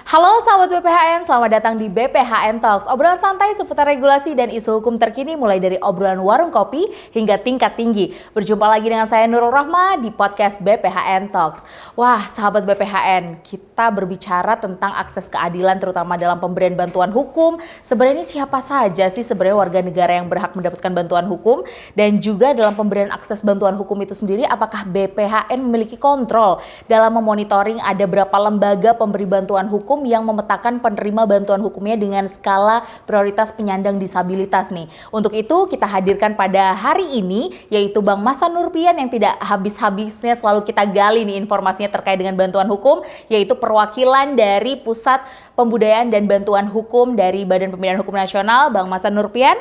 Halo sahabat BPHN, selamat datang di BPHN Talks. Obrolan santai seputar regulasi dan isu hukum terkini mulai dari obrolan warung kopi hingga tingkat tinggi. Berjumpa lagi dengan saya Nurul Rahma di podcast BPHN Talks. Wah, sahabat BPHN, kita berbicara tentang akses keadilan terutama dalam pemberian bantuan hukum. Sebenarnya siapa saja sih sebenarnya warga negara yang berhak mendapatkan bantuan hukum? Dan juga dalam pemberian akses bantuan hukum itu sendiri, apakah BPHN memiliki kontrol dalam memonitoring ada berapa lembaga pemberi bantuan hukum yang memetakan penerima bantuan hukumnya dengan skala prioritas penyandang disabilitas nih. Untuk itu kita hadirkan pada hari ini yaitu Bang Masan Nurpian yang tidak habis-habisnya selalu kita gali nih informasinya terkait dengan bantuan hukum, yaitu perwakilan dari Pusat Pembudayaan dan Bantuan Hukum dari Badan Pembinaan Hukum Nasional, Bang Masan Nurpian.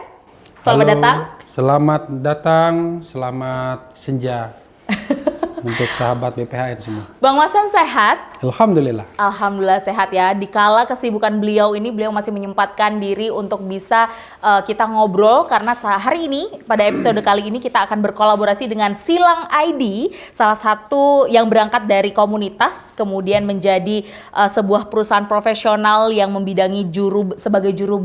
Selamat datang. Selamat datang, selamat senja untuk sahabat BPHN semua. Bang Masan sehat? Alhamdulillah. Alhamdulillah sehat ya. Dikala kesibukan beliau ini, beliau masih menyempatkan diri untuk bisa kita ngobrol karena hari ini pada episode kali ini kita akan berkolaborasi dengan Silang ID, salah satu yang berangkat dari komunitas kemudian menjadi sebuah perusahaan profesional yang membidangi sebagai juru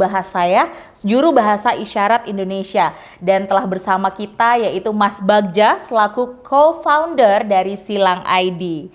bahasa isyarat Indonesia, dan telah bersama kita yaitu Mas Bagja selaku co-founder dari Silang ID.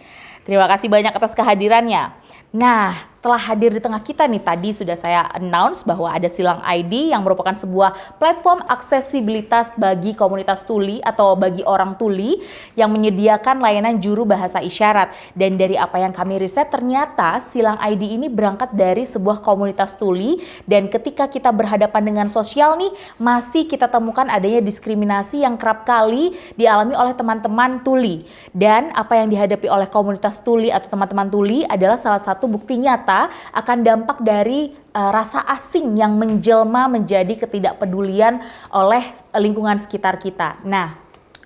Terima kasih banyak atas kehadirannya. Nah, telah hadir di tengah kita nih, tadi sudah saya announce bahwa ada Silang ID yang merupakan sebuah platform aksesibilitas bagi komunitas tuli atau bagi orang tuli yang menyediakan layanan juru bahasa isyarat. Dan dari apa yang kami riset, ternyata Silang ID ini berangkat dari sebuah komunitas tuli, dan ketika kita berhadapan dengan sosial nih, masih kita temukan adanya diskriminasi yang kerap kali dialami oleh teman-teman tuli. Dan apa yang dihadapi oleh komunitas tuli atau teman-teman tuli adalah salah satu bukti nyata akan dampak dari rasa asing yang menjelma menjadi ketidakpedulian oleh lingkungan sekitar kita. Nah,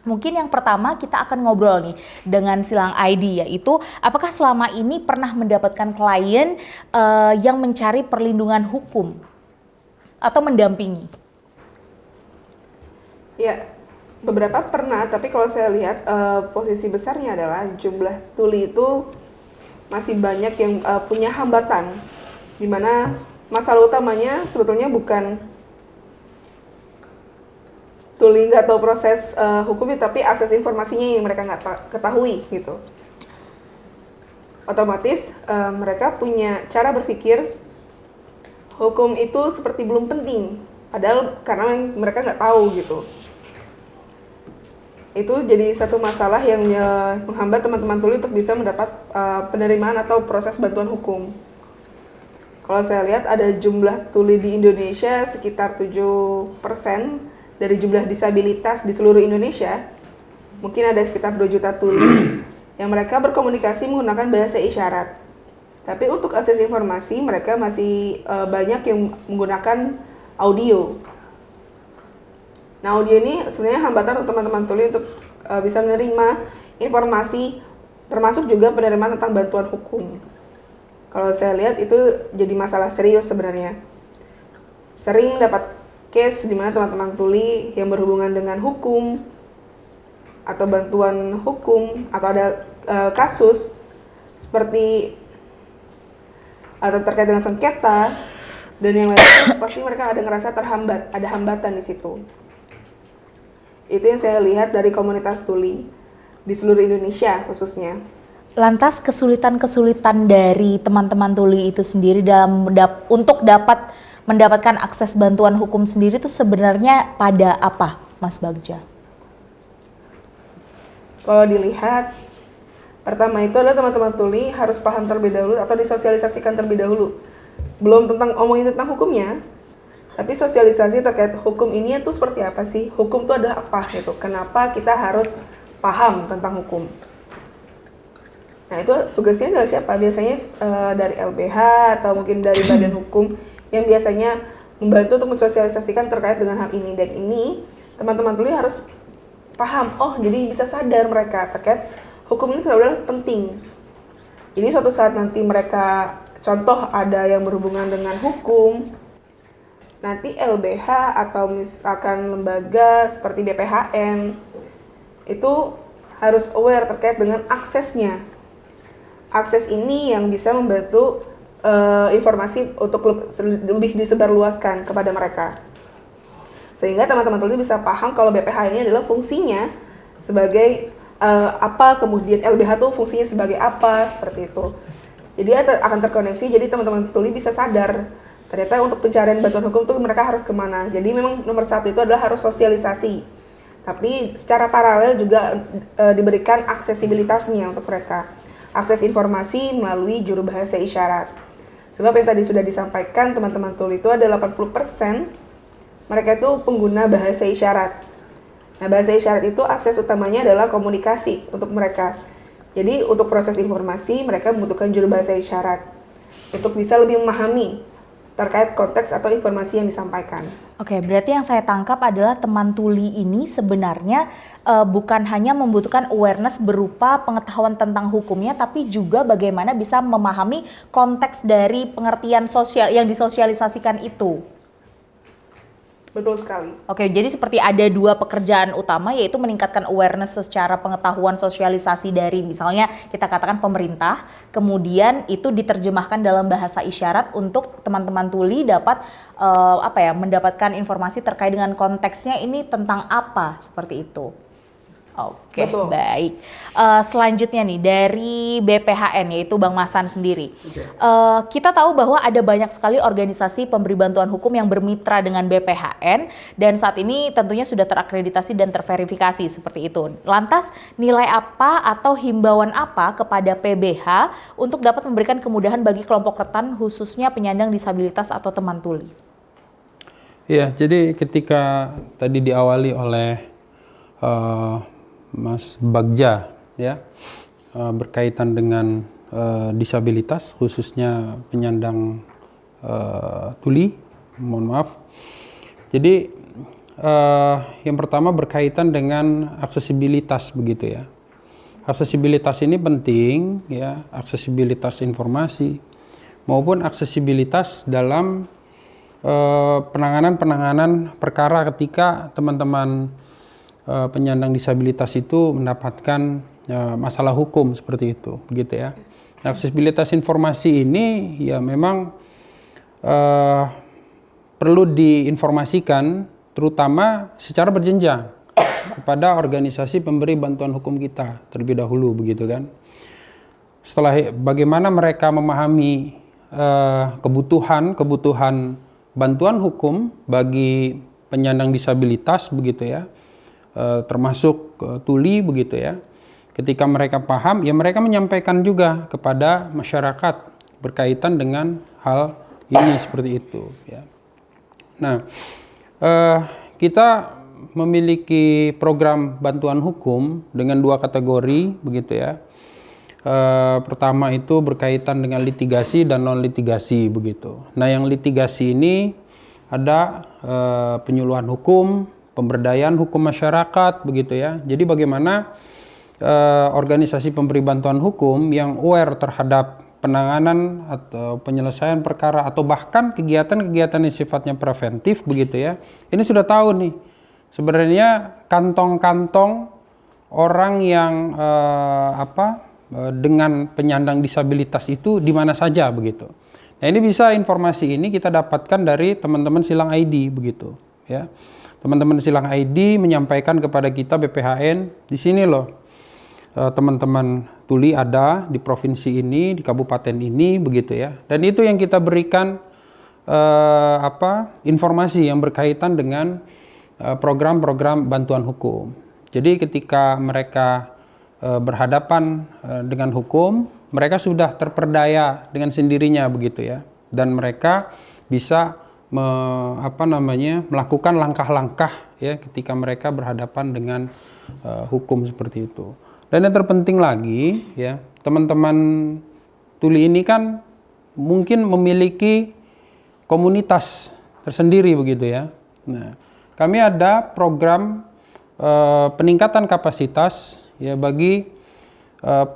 mungkin yang pertama kita akan ngobrol nih dengan Silang ID, yaitu apakah selama ini pernah mendapatkan klien yang mencari perlindungan hukum atau mendampingi? Ya, beberapa pernah, tapi kalau saya lihat posisi besarnya adalah jumlah tuli itu masih banyak yang punya hambatan, di mana masalah utamanya sebetulnya bukan tuli nggak tahu proses hukumnya, tapi akses informasinya yang mereka nggak ketahui gitu. Otomatis mereka punya cara berpikir hukum itu seperti belum penting, padahal karena mereka nggak tahu gitu. Itu jadi satu masalah yang menghambat teman-teman tuli untuk bisa mendapat penerimaan atau proses bantuan hukum. Kalau saya lihat ada jumlah tuli di Indonesia sekitar 7% dari jumlah disabilitas di seluruh Indonesia. Mungkin ada sekitar 2 juta tuli yang mereka berkomunikasi menggunakan bahasa isyarat. Tapi untuk akses informasi mereka masih banyak yang menggunakan audio. Nah, audio ini sebenarnya hambatan untuk teman-teman tuli untuk bisa menerima informasi, termasuk juga penerimaan tentang bantuan hukum. Kalau saya lihat itu jadi masalah serius sebenarnya. Sering dapat case di mana teman-teman tuli yang berhubungan dengan hukum atau bantuan hukum atau ada kasus seperti atau terkait dengan sengketa dan yang lain, pasti mereka ada ngerasa terhambat, ada hambatan di situ. Itu yang saya lihat dari komunitas tuli di seluruh Indonesia khususnya. Lantas kesulitan-kesulitan dari teman-teman tuli itu sendiri untuk dapat mendapatkan akses bantuan hukum sendiri itu sebenarnya pada apa, Mas Bagja? Kalau dilihat, pertama itu adalah teman-teman tuli harus paham terlebih dahulu atau disosialisasikan terlebih dahulu. Belum ngomongin tentang hukumnya, tapi sosialisasi terkait hukum ini itu seperti apa sih? Hukum itu adalah apa gitu? Kenapa kita harus paham tentang hukum? Nah, itu tugasnya adalah siapa? Biasanya dari LBH atau mungkin dari badan hukum yang biasanya membantu untuk mensosialisasikan terkait dengan hal ini. Dan ini teman-teman tuli harus paham, oh jadi bisa sadar mereka terkait hukum ini adalah penting. Jadi suatu saat nanti mereka, contoh ada yang berhubungan dengan hukum, nanti LBH atau misalkan lembaga seperti BPHN itu harus aware terkait dengan aksesnya. Akses ini yang bisa membantu informasi untuk lebih disebarluaskan kepada mereka. Sehingga teman-teman tuli bisa paham kalau BPH ini adalah fungsinya sebagai apa, kemudian LBH itu fungsinya sebagai apa, seperti itu. Jadi akan terkoneksi, jadi teman-teman tuli bisa sadar ternyata untuk pencarian bantuan hukum itu mereka harus kemana. Jadi memang nomor satu itu adalah harus sosialisasi. Tapi secara paralel juga diberikan aksesibilitasnya untuk mereka. Akses informasi melalui juru bahasa isyarat. Sebab yang tadi sudah disampaikan teman-teman tuli itu ada 80% mereka itu pengguna bahasa isyarat. Nah, bahasa isyarat itu akses utamanya adalah komunikasi untuk mereka. Jadi untuk proses informasi mereka membutuhkan juru bahasa isyarat untuk bisa lebih memahami terkait konteks atau informasi yang disampaikan. Oke, berarti yang saya tangkap adalah teman tuli ini sebenarnya bukan hanya membutuhkan awareness berupa pengetahuan tentang hukumnya, tapi juga bagaimana bisa memahami konteks dari pengertian sosial yang disosialisasikan itu. Betul sekali. Oke, jadi seperti ada dua pekerjaan utama, yaitu meningkatkan awareness secara pengetahuan sosialisasi dari misalnya kita katakan pemerintah, kemudian itu diterjemahkan dalam bahasa isyarat untuk teman-teman tuli dapat mendapatkan informasi terkait dengan konteksnya ini tentang apa, seperti itu. Oke, Betul. baik. Selanjutnya nih dari BPHN, yaitu Bang Masan sendiri. Kita tahu bahwa ada banyak sekali organisasi pemberi bantuan hukum yang bermitra dengan BPHN dan saat ini tentunya sudah terakreditasi dan terverifikasi seperti itu. Lantas nilai apa atau himbauan apa kepada PBH untuk dapat memberikan kemudahan bagi kelompok rentan khususnya penyandang disabilitas atau teman tuli? Iya, jadi ketika tadi diawali oleh Mas Bagja ya berkaitan dengan disabilitas khususnya penyandang tuli, mohon maaf. Jadi yang pertama berkaitan dengan aksesibilitas begitu ya. Aksesibilitas ini penting ya, aksesibilitas informasi maupun aksesibilitas dalam penanganan perkara ketika teman-teman penyandang disabilitas itu mendapatkan masalah hukum seperti itu, begitu ya. Aksesibilitas informasi ini ya memang perlu diinformasikan terutama secara berjenjang kepada organisasi pemberi bantuan hukum kita terlebih dahulu, begitu kan. Setelah bagaimana mereka memahami kebutuhan bantuan hukum bagi penyandang disabilitas, begitu ya. Termasuk tuli begitu ya. Ketika mereka paham, ya mereka menyampaikan juga kepada masyarakat berkaitan dengan hal ini seperti itu ya. Nah, kita memiliki program bantuan hukum dengan dua kategori begitu ya. Pertama itu berkaitan dengan litigasi dan non litigasi begitu. Nah, yang litigasi ini ada penyuluhan hukum, pemberdayaan hukum masyarakat begitu ya. Jadi bagaimana organisasi pemberi bantuan hukum yang aware terhadap penanganan atau penyelesaian perkara atau bahkan kegiatan-kegiatan yang sifatnya preventif begitu ya. Ini sudah tahu nih sebenarnya kantong-kantong orang yang dengan penyandang disabilitas itu di mana saja begitu. Nah, ini bisa informasi ini kita dapatkan dari teman-teman Silang ID begitu ya. Teman-teman Silang ID menyampaikan kepada kita BPHN, di sini loh teman-teman tuli ada di provinsi ini, di kabupaten ini, begitu ya. Dan itu yang kita berikan informasi yang berkaitan dengan program-program bantuan hukum. Jadi ketika mereka berhadapan dengan hukum, mereka sudah terperdaya dengan sendirinya begitu ya. Dan mereka bisa melakukan langkah-langkah ya ketika mereka berhadapan dengan hukum seperti itu. Dan yang terpenting lagi ya, teman-teman tuli ini kan mungkin memiliki komunitas tersendiri begitu ya. Nah, kami ada program peningkatan kapasitas ya bagi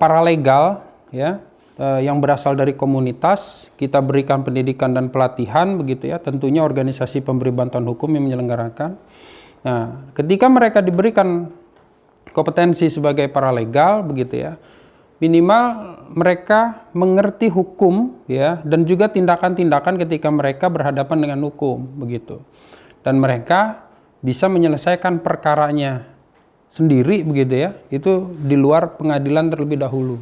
paralegal ya. Yang berasal dari komunitas, kita berikan pendidikan dan pelatihan begitu ya, tentunya organisasi pemberi bantuan hukum yang menyelenggarakan. Nah, ketika mereka diberikan kompetensi sebagai paralegal begitu ya, minimal mereka mengerti hukum ya, dan juga tindakan-tindakan ketika mereka berhadapan dengan hukum begitu. Dan mereka bisa menyelesaikan perkaranya sendiri begitu ya, itu di luar pengadilan terlebih dahulu.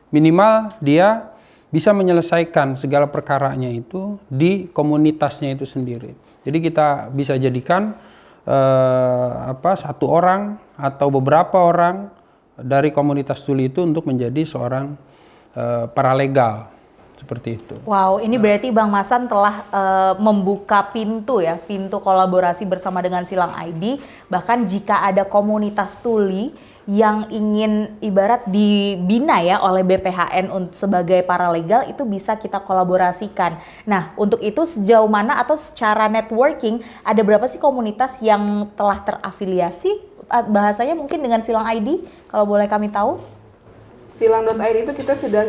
Minimal dia bisa menyelesaikan segala perkaranya itu di komunitasnya itu sendiri. Jadi kita bisa jadikan satu orang atau beberapa orang dari komunitas tuli itu untuk menjadi seorang paralegal seperti itu. Wow, ini berarti Bang Masan telah membuka pintu ya, pintu kolaborasi bersama dengan Silang ID. Bahkan jika ada komunitas tuli yang ingin ibarat dibina ya oleh BPHN sebagai paralegal, itu bisa kita kolaborasikan. Nah, untuk itu sejauh mana atau secara networking ada berapa sih komunitas yang telah terafiliasi? Bahasanya mungkin dengan Silang ID, kalau boleh kami tahu? Silang.id itu kita sudah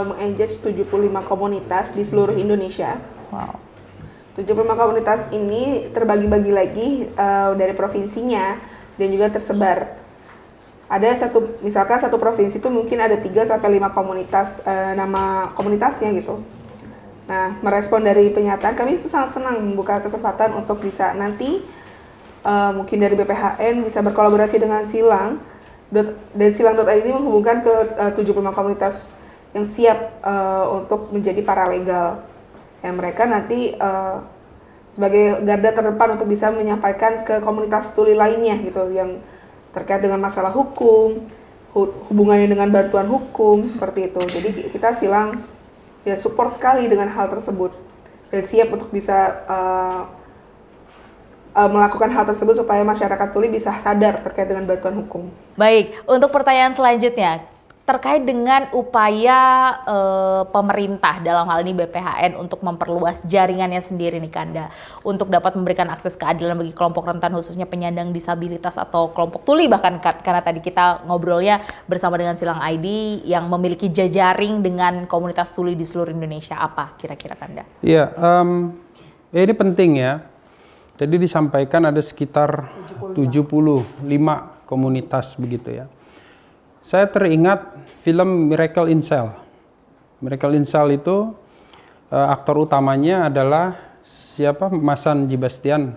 meng-engage 75 komunitas di seluruh Indonesia. Wow. 75 komunitas ini terbagi-bagi lagi dari provinsinya dan juga tersebar. Ada misalkan satu provinsi itu mungkin ada 3-5 komunitas, nama komunitasnya gitu. Nah, merespon dari penyataan, kami itu sangat senang membuka kesempatan untuk bisa nanti mungkin dari BPHN bisa berkolaborasi dengan Silang. Dan Silang.id ini menghubungkan ke 75 komunitas yang siap untuk menjadi paralegal. Yang mereka nanti sebagai garda terdepan untuk bisa menyampaikan ke komunitas tuli lainnya gitu, yang terkait dengan masalah hukum, hubungannya dengan bantuan hukum, seperti itu. Jadi kita Silang ya support sekali dengan hal tersebut dan siap untuk bisa melakukan hal tersebut supaya masyarakat tuli bisa sadar terkait dengan bantuan hukum. Baik, untuk pertanyaan selanjutnya terkait dengan upaya pemerintah dalam hal ini BPHN untuk memperluas jaringannya sendiri nih Kanda, untuk dapat memberikan akses keadilan bagi kelompok rentan khususnya penyandang disabilitas atau kelompok tuli, bahkan karena tadi kita ngobrolnya bersama dengan Silang ID yang memiliki jejaring dengan komunitas tuli di seluruh Indonesia. Apa kira-kira Kanda? Iya, ini penting ya. Jadi disampaikan ada sekitar 75 komunitas begitu ya. Saya teringat film Miracle in Cell. Miracle in Cell itu aktor utamanya adalah siapa? Masan J. Bastian.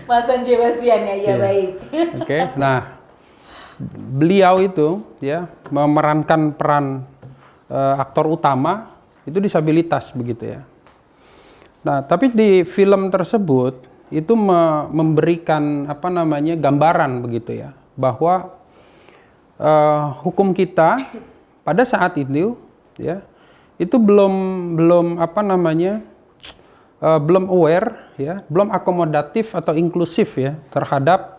Masan J. Bastian ya, iya baik. Oke, nah beliau itu ya memerankan peran aktor utama itu disabilitas begitu ya. Nah, tapi di film tersebut itu memberikan gambaran begitu ya, bahwa hukum kita pada saat itu ya itu belum aware ya, belum akomodatif atau inklusif ya terhadap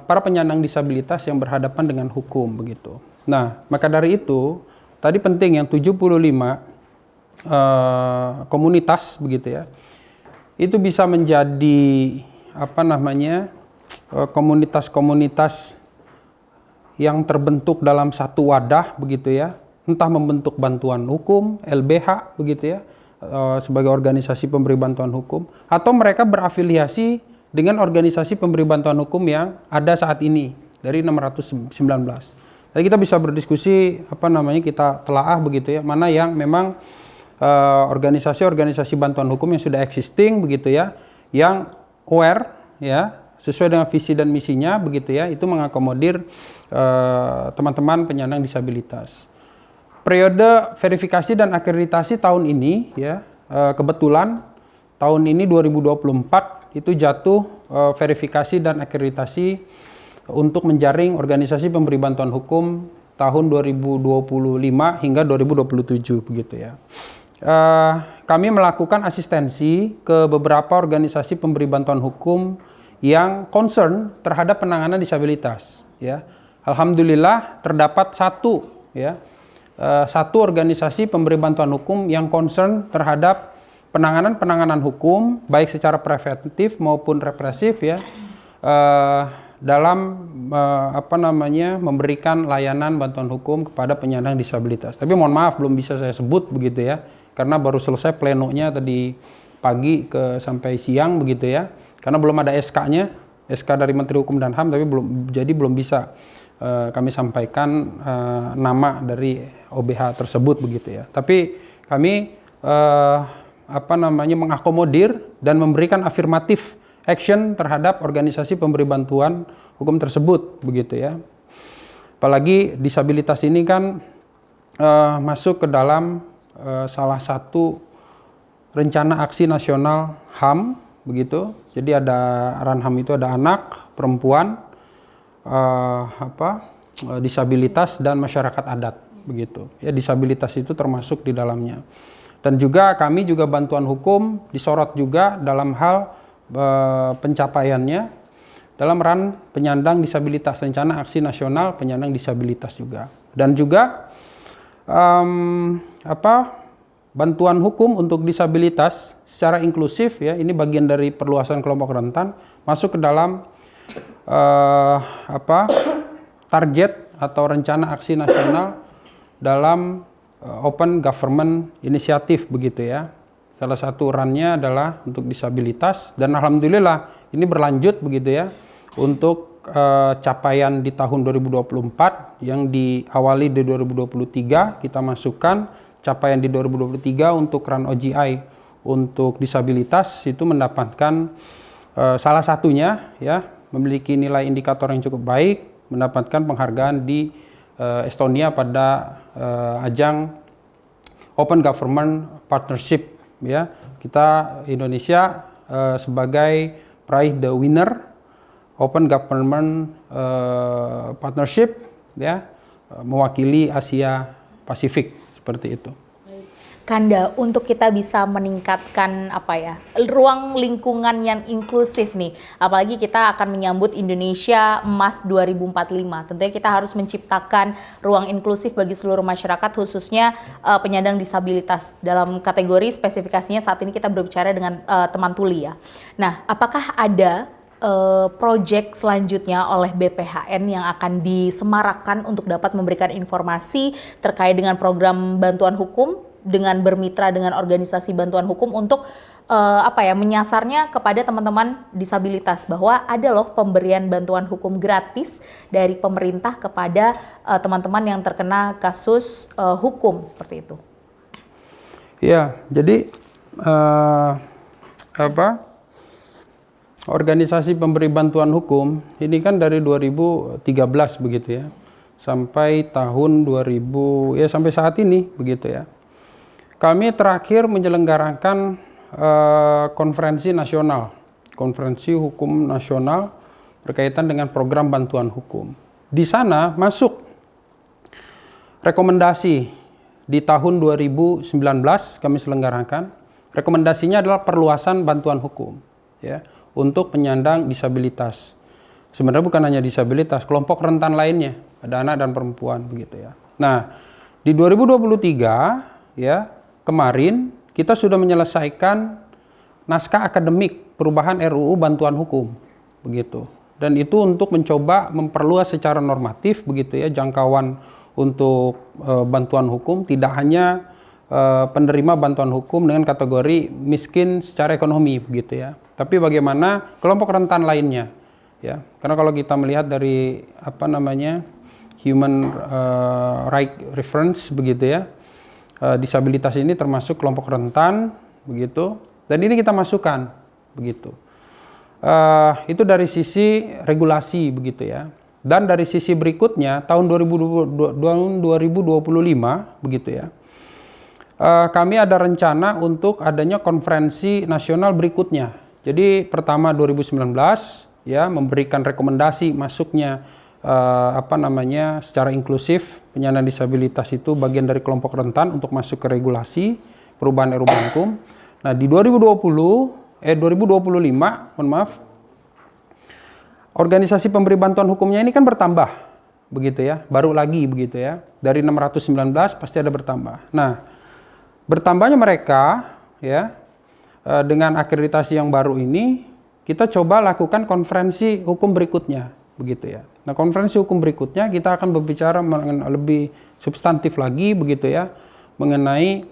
para penyandang disabilitas yang berhadapan dengan hukum begitu. Nah, maka dari itu tadi penting yang 75 komunitas begitu ya, itu bisa menjadi komunitas-komunitas yang terbentuk dalam satu wadah begitu ya, entah membentuk bantuan hukum LBH begitu ya, sebagai organisasi pemberi bantuan hukum, atau mereka berafiliasi dengan organisasi pemberi bantuan hukum yang ada saat ini dari 619. Jadi kita bisa berdiskusi kita telaah begitu ya, mana yang memang organisasi-organisasi bantuan hukum yang sudah existing begitu ya, yang aware ya, sesuai dengan visi dan misinya begitu ya, itu mengakomodir teman-teman penyandang disabilitas. Periode verifikasi dan akreditasi tahun ini ya, kebetulan tahun ini 2024 itu jatuh verifikasi dan akreditasi untuk menjaring organisasi pemberi bantuan hukum tahun 2025 hingga 2027 begitu ya. Kami melakukan asistensi ke beberapa organisasi pemberi bantuan hukum yang concern terhadap penanganan disabilitas ya. Alhamdulillah terdapat satu organisasi pemberi bantuan hukum yang concern terhadap penanganan hukum baik secara preventif maupun represif ya, dalam memberikan layanan bantuan hukum kepada penyandang disabilitas. Tapi mohon maaf belum bisa saya sebut begitu ya, karena baru selesai plenonya tadi pagi sampai siang begitu ya, karena belum ada SK-nya, SK dari Menteri Hukum dan HAM, tapi belum bisa kami sampaikan nama dari OBH tersebut begitu ya. Tapi kami mengakomodir dan memberikan afirmatif action terhadap organisasi pemberi bantuan hukum tersebut begitu ya. Apalagi disabilitas ini kan masuk ke dalam salah satu rencana aksi nasional HAM begitu. Jadi ada RAN-HAM itu ada anak, perempuan, disabilitas dan masyarakat adat begitu. Ya, disabilitas itu termasuk di dalamnya. Dan juga kami juga bantuan hukum disorot juga dalam hal pencapaiannya dalam RAN penyandang disabilitas, rencana aksi nasional penyandang disabilitas juga. Dan juga bantuan hukum untuk disabilitas secara inklusif ya, ini bagian dari perluasan kelompok rentan masuk ke dalam target atau rencana aksi nasional dalam Open Government Initiative begitu ya. Salah satu RAN-nya adalah untuk disabilitas dan alhamdulillah ini berlanjut begitu ya untuk capaian di tahun 2024 yang diawali di 2023 kita masukkan capaian di 2023 untuk RAN OGI untuk disabilitas itu mendapatkan salah satunya ya memiliki nilai indikator yang cukup baik, mendapatkan penghargaan di Estonia pada ajang Open Government Partnership ya. Kita Indonesia sebagai peraih the winner Open Government Partnership ya, mewakili Asia Pasifik seperti itu. Kanda, untuk kita bisa meningkatkan ruang lingkungan yang inklusif nih, apalagi kita akan menyambut Indonesia Emas 2045. Tentunya kita harus menciptakan ruang inklusif bagi seluruh masyarakat, khususnya penyandang disabilitas. Dalam kategori spesifikasinya saat ini kita berbicara dengan teman tuli ya. Nah, apakah ada proyek selanjutnya oleh BPHN yang akan disemarakan untuk dapat memberikan informasi terkait dengan program bantuan hukum dengan bermitra dengan organisasi bantuan hukum untuk menyasarnya kepada teman-teman disabilitas bahwa ada loh pemberian bantuan hukum gratis dari pemerintah kepada teman-teman yang terkena kasus hukum seperti itu. Ya, jadi organisasi pemberi bantuan hukum ini kan dari 2013 begitu ya sampai tahun 2000 ya sampai saat ini begitu ya. Kami terakhir menyelenggarakan konferensi nasional, konferensi hukum nasional berkaitan dengan program bantuan hukum. Di sana masuk rekomendasi di tahun 2019 kami selenggarakan. Rekomendasinya adalah perluasan bantuan hukum ya untuk penyandang disabilitas. Sebenarnya bukan hanya disabilitas, kelompok rentan lainnya, ada anak dan perempuan begitu ya. Nah, di 2023 ya kemarin kita sudah menyelesaikan naskah akademik perubahan RUU bantuan hukum begitu. Dan itu untuk mencoba memperluas secara normatif begitu ya jangkauan untuk bantuan hukum, tidak hanya penerima bantuan hukum dengan kategori miskin secara ekonomi begitu ya. Tapi bagaimana kelompok rentan lainnya ya. Karena kalau kita melihat dari Human Right Reference begitu ya. Disabilitas ini termasuk kelompok rentan begitu, dan ini kita masukkan begitu. Itu dari sisi regulasi begitu ya. Dan dari sisi berikutnya tahun 2025 begitu ya. Kami ada rencana untuk adanya konferensi nasional berikutnya. Jadi pertama 2019 ya memberikan rekomendasi masuknya secara inklusif penyandang disabilitas itu bagian dari kelompok rentan untuk masuk ke regulasi perubahan RUU hukum. Nah, di 2025, organisasi pemberi bantuan hukumnya ini kan bertambah begitu ya, baru lagi begitu ya. Dari 619 pasti ada bertambah. Nah, bertambahnya mereka ya dengan akreditasi yang baru ini kita coba lakukan konferensi hukum berikutnya begitu ya. Nah, konferensi hukum berikutnya kita akan berbicara lebih substantif lagi begitu ya mengenai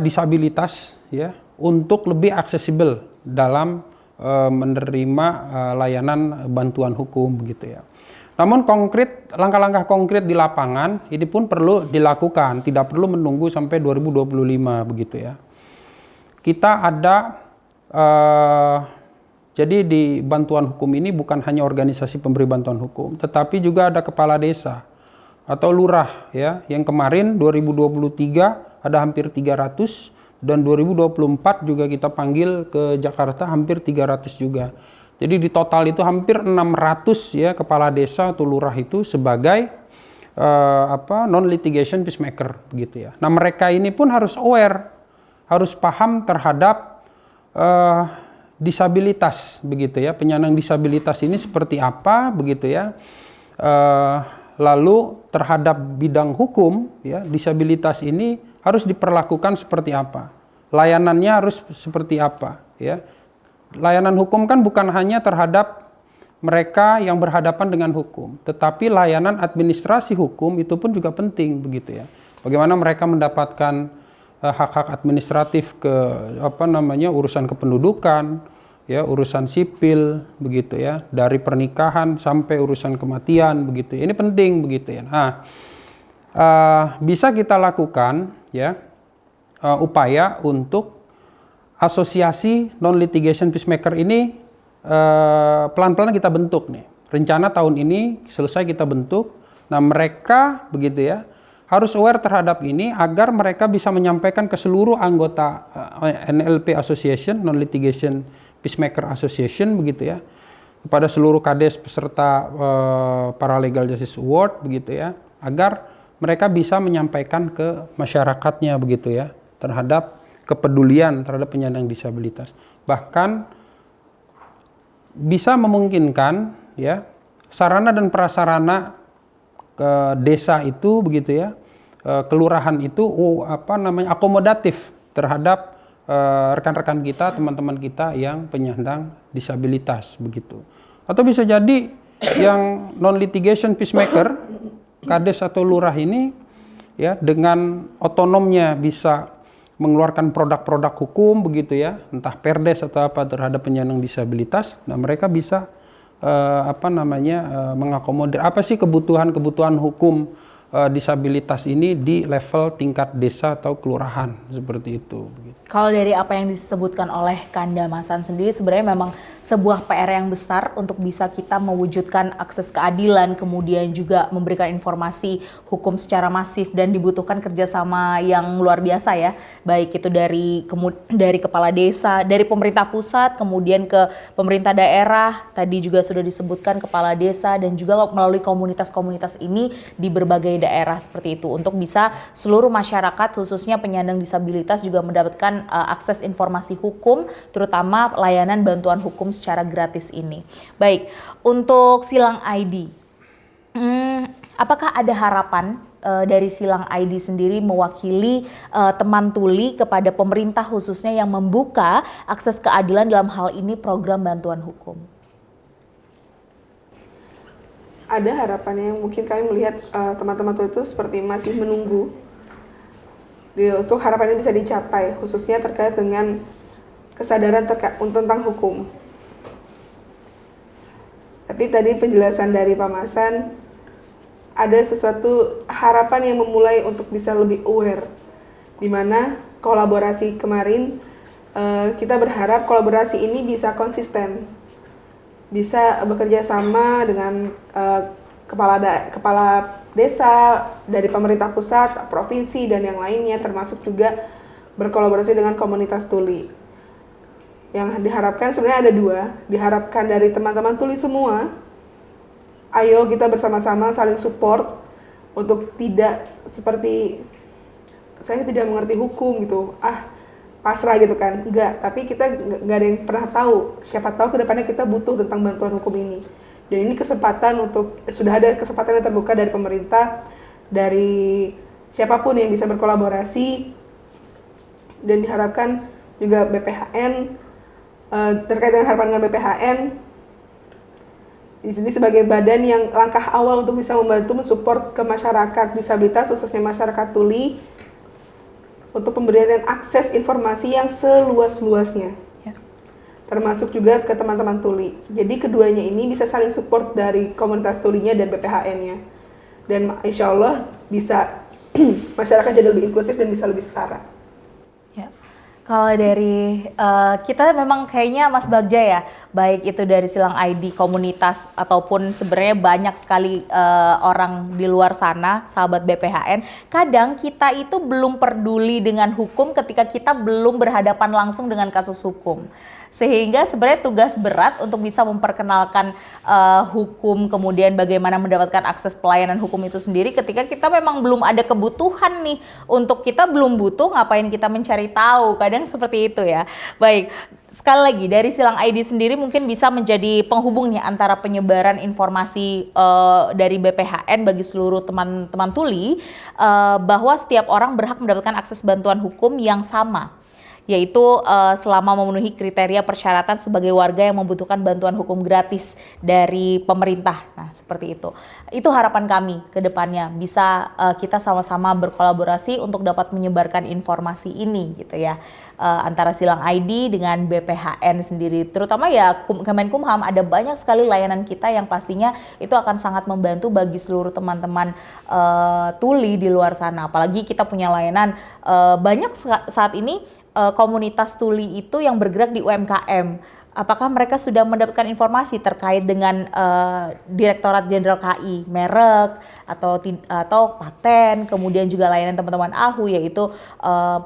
disabilitas ya untuk lebih aksesibel dalam menerima layanan bantuan hukum begitu ya. Namun langkah-langkah konkret di lapangan ini pun perlu dilakukan, tidak perlu menunggu sampai 2025 begitu ya. Kita ada jadi di bantuan hukum ini bukan hanya organisasi pemberi bantuan hukum, tetapi juga ada kepala desa atau lurah ya, yang kemarin 2023 ada hampir 300 dan 2024 juga kita panggil ke Jakarta hampir 300 juga. Jadi di total itu hampir 600 ya kepala desa atau lurah itu sebagai non litigation peacemaker gitu ya. Nah, mereka ini pun harus aware, harus paham terhadap disabilitas begitu ya, penyandang disabilitas ini seperti apa begitu ya, lalu terhadap bidang hukum ya, disabilitas ini harus diperlakukan seperti apa, layanannya harus seperti apa ya. Layanan hukum kan bukan hanya terhadap mereka yang berhadapan dengan hukum, tetapi layanan administrasi hukum itu pun juga penting begitu ya. Bagaimana mereka mendapatkan hak-hak administratif ke urusan kependudukan ya, urusan sipil begitu ya, dari pernikahan sampai urusan kematian begitu. Ini penting begitu ya. Nah, bisa kita lakukan ya upaya untuk asosiasi non litigation peacemaker ini pelan-pelan kita bentuk nih. Rencana tahun ini selesai kita bentuk. Nah, mereka begitu ya harus aware terhadap ini agar mereka bisa menyampaikan ke seluruh anggota NLP Association, Non Litigation Peacemaker Association begitu ya, kepada seluruh kades peserta Paralegal Justice Award begitu ya, agar mereka bisa menyampaikan ke masyarakatnya begitu ya terhadap kepedulian terhadap penyandang disabilitas. Bahkan bisa memungkinkan ya sarana dan prasarana ke desa itu begitu ya, kelurahan itu akomodatif terhadap rekan-rekan kita, teman-teman kita yang penyandang disabilitas begitu. Atau bisa jadi yang non litigation peacemaker, kades atau lurah ini ya dengan otonomnya bisa mengeluarkan produk-produk hukum begitu ya, entah perdes atau apa terhadap penyandang disabilitas. Nah, mereka bisa mengakomodir apa sih kebutuhan hukum disabilitas ini di level tingkat desa atau kelurahan seperti itu. Kalau dari apa yang disebutkan oleh Kanda Masan sendiri, sebenarnya memang sebuah PR yang besar untuk bisa kita mewujudkan akses keadilan, kemudian juga memberikan informasi hukum secara masif, dan dibutuhkan kerjasama yang luar biasa ya, baik itu dari kepala desa, dari pemerintah pusat, kemudian ke pemerintah daerah, tadi juga sudah disebutkan kepala desa, dan juga melalui komunitas-komunitas ini di berbagai daerah seperti itu, untuk bisa seluruh masyarakat khususnya penyandang disabilitas juga mendapatkan akses informasi hukum, terutama layanan bantuan hukum secara gratis ini. Baik, untuk Silang ID, apakah ada harapan dari Silang ID sendiri mewakili teman tuli kepada pemerintah khususnya yang membuka akses keadilan dalam hal ini program bantuan hukum? Ada harapannya yang mungkin kami melihat teman-teman tuli itu seperti masih menunggu untuk harapannya bisa dicapai, khususnya terkait dengan kesadaran tentang hukum. Tapi tadi penjelasan dari Pak Masan, ada sesuatu harapan yang memulai untuk bisa lebih aware, di mana kolaborasi kemarin kita berharap kolaborasi ini bisa konsisten, bisa bekerja sama dengan kepala desa dari pemerintah pusat, provinsi, dan yang lainnya, termasuk juga berkolaborasi dengan komunitas tuli. Yang diharapkan sebenarnya ada dua, diharapkan dari teman-teman tuli semua, ayo kita bersama-sama saling support untuk tidak seperti saya tidak mengerti hukum gitu, pasrah gitu kan, enggak, tapi kita nggak ada yang pernah tahu, siapa tahu kedepannya kita butuh tentang bantuan hukum ini. Dan ini kesempatan sudah ada kesempatan yang terbuka dari pemerintah, dari siapapun yang bisa berkolaborasi, dan diharapkan juga BPHN, terkait dengan harapan dengan BPHN, di sini sebagai badan yang langkah awal untuk bisa membantu mensupport ke masyarakat disabilitas, khususnya masyarakat tuli, untuk pemberian akses informasi yang seluas-luasnya. termasuk juga ke teman-teman tuli. Jadi keduanya ini bisa saling support dari komunitas tulinya dan BPHN-nya. Dan insya Allah bisa masyarakat jadi lebih inklusif dan bisa lebih setara. Ya. Kalau dari kita memang kayaknya Mas Bagja ya, baik itu dari Silang ID komunitas ataupun sebenarnya banyak sekali orang di luar sana, sahabat BPHN, kadang kita itu belum peduli dengan hukum ketika kita belum berhadapan langsung dengan kasus hukum. Sehingga sebenarnya tugas berat untuk bisa memperkenalkan hukum, kemudian bagaimana mendapatkan akses pelayanan hukum itu sendiri ketika kita memang belum ada kebutuhan nih. Untuk kita belum butuh, ngapain kita mencari tahu, kadang seperti itu ya. Baik, sekali lagi dari Silang ID sendiri mungkin bisa menjadi penghubung nih antara penyebaran informasi dari BPHN bagi seluruh teman-teman tuli, bahwa setiap orang berhak mendapatkan akses bantuan hukum yang sama, yaitu selama memenuhi kriteria persyaratan sebagai warga yang membutuhkan bantuan hukum gratis dari pemerintah. Nah, seperti itu. Itu harapan kami ke depannya, bisa kita sama-sama berkolaborasi untuk dapat menyebarkan informasi ini gitu ya. Antara Silang ID dengan BPHN sendiri. Terutama ya Kemenkumham, ada banyak sekali layanan kita yang pastinya itu akan sangat membantu bagi seluruh teman-teman tuli di luar sana. Apalagi kita punya layanan banyak saat ini komunitas tuli itu yang bergerak di UMKM. Apakah mereka sudah mendapatkan informasi terkait dengan Direktorat Jenderal KI, merek atau paten, kemudian juga layanan teman-teman AHU yaitu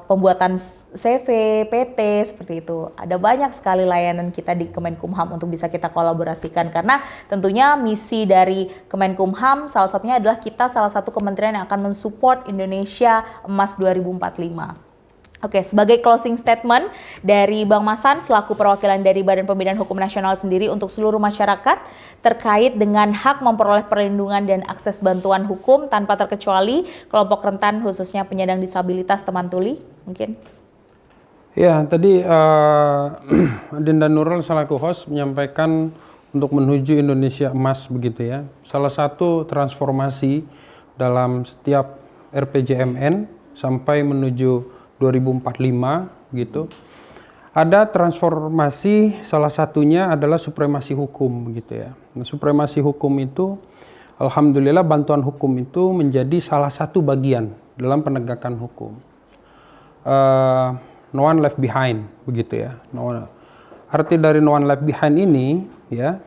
pembuatan CV, PT, seperti itu. Ada banyak sekali layanan kita di Kemenkumham untuk bisa kita kolaborasikan karena tentunya misi dari Kemenkumham salah satunya adalah kita salah satu kementerian yang akan mensupport Indonesia Emas 2045. Oke, sebagai closing statement dari Bang Masan selaku perwakilan dari Badan Pembinaan Hukum Nasional sendiri untuk seluruh masyarakat terkait dengan hak memperoleh perlindungan dan akses bantuan hukum tanpa terkecuali kelompok rentan khususnya penyandang disabilitas teman tuli, mungkin. Ya, tadi Dinda Nurul selaku host menyampaikan untuk menuju Indonesia Emas begitu ya. Salah satu transformasi dalam setiap RPJMN sampai menuju 2045 gitu. Ada transformasi, salah satunya adalah supremasi hukum begitu ya. Nah, supremasi hukum itu alhamdulillah bantuan hukum itu menjadi salah satu bagian dalam penegakan hukum. No one left behind begitu ya. Arti dari no one left behind ini ya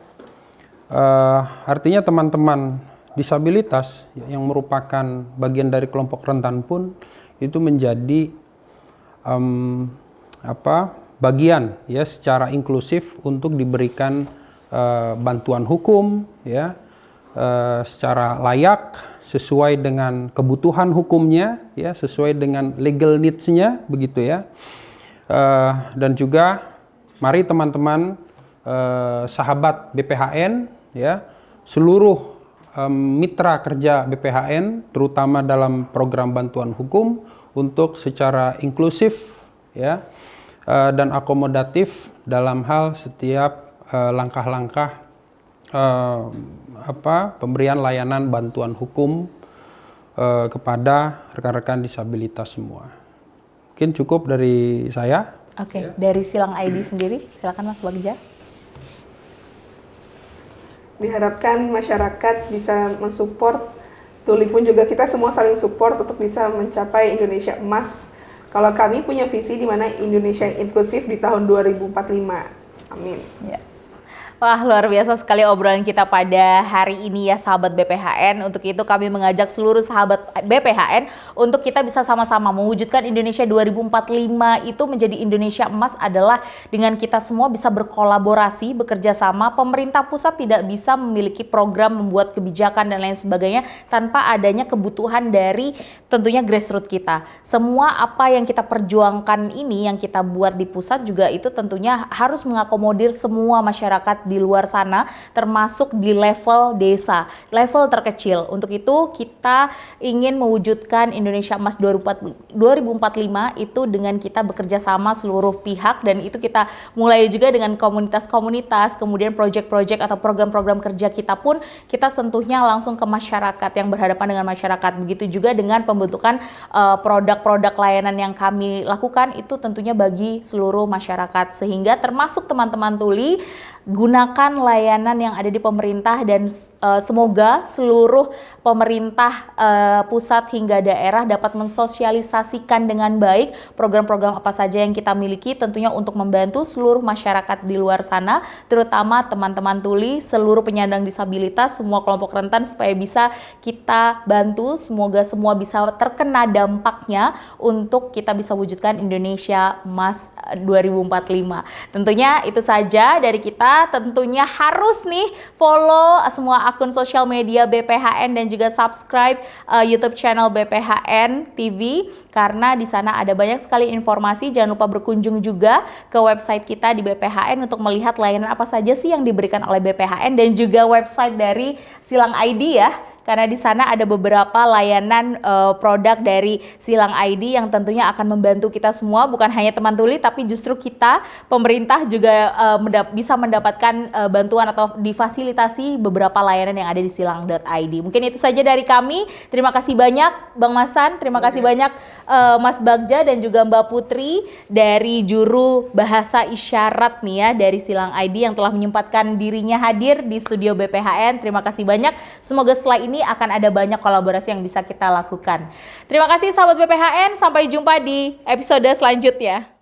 artinya teman-teman disabilitas yang merupakan bagian dari kelompok rentan pun itu menjadi bagian ya secara inklusif untuk diberikan bantuan hukum ya secara layak sesuai dengan kebutuhan hukumnya ya sesuai dengan legal needs-nya begitu ya dan juga mari teman-teman sahabat BPHN ya seluruh mitra kerja BPHN terutama dalam program bantuan hukum untuk secara inklusif ya dan akomodatif dalam hal setiap langkah-langkah pemberian layanan bantuan hukum kepada rekan-rekan disabilitas semua. Mungkin cukup dari saya. Oke, dari Silang ID sendiri, silakan Mas Bagja. Diharapkan masyarakat bisa mensupport tuli pun juga kita semua saling support untuk bisa mencapai Indonesia Emas. Kalau kami punya visi di mana Indonesia inklusif di tahun 2045. Amin. Ya. Wah, luar biasa sekali obrolan kita pada hari ini ya sahabat BPHN. Untuk itu kami mengajak seluruh sahabat BPHN untuk kita bisa sama-sama mewujudkan Indonesia 2045 itu menjadi Indonesia Emas adalah dengan kita semua bisa berkolaborasi, bekerja sama. Pemerintah pusat tidak bisa memiliki program membuat kebijakan dan lain sebagainya tanpa adanya kebutuhan dari tentunya grassroots kita. Semua apa yang kita perjuangkan ini, yang kita buat di pusat juga itu tentunya harus mengakomodir semua masyarakat di luar sana, termasuk di level desa, level terkecil. Untuk itu kita ingin mewujudkan Indonesia Emas 2045 itu dengan kita bekerja sama seluruh pihak, dan itu kita mulai juga dengan komunitas-komunitas, kemudian proyek-proyek atau program-program kerja kita pun kita sentuhnya langsung ke masyarakat yang berhadapan dengan masyarakat. Begitu juga dengan pembentukan produk-produk layanan yang kami lakukan itu tentunya bagi seluruh masyarakat, sehingga termasuk teman-teman tuli gunakan layanan yang ada di pemerintah, dan semoga seluruh pemerintah pusat hingga daerah dapat mensosialisasikan dengan baik program-program apa saja yang kita miliki, tentunya untuk membantu seluruh masyarakat di luar sana, terutama teman-teman tuli, seluruh penyandang disabilitas, semua kelompok rentan, supaya bisa kita bantu. Semoga semua bisa terkena dampaknya untuk kita bisa wujudkan Indonesia Emas 2045. Tentunya itu saja dari kita. Tentunya harus nih follow semua akun sosial media BPHN dan juga subscribe YouTube channel BPHN TV, karena di sana ada banyak sekali informasi. Jangan lupa berkunjung juga ke website kita di BPHN untuk melihat layanan apa saja sih yang diberikan oleh BPHN, dan juga website dari Silang ID ya. Karena di sana ada beberapa layanan produk dari Silang ID yang tentunya akan membantu kita semua, bukan hanya teman tuli, tapi justru kita, pemerintah juga bisa mendapatkan bantuan atau difasilitasi beberapa layanan yang ada di silang.id. Mungkin itu saja dari kami. Terima kasih banyak Bang Masan, terima kasih banyak Mas Bagja dan juga Mbak Putri dari juru bahasa isyarat nih ya dari Silang ID yang telah menyempatkan dirinya hadir di studio BPHN. Terima kasih banyak. Semoga setelah ini akan ada banyak kolaborasi yang bisa kita lakukan. Terima kasih sahabat BPHN, sampai jumpa di episode selanjutnya.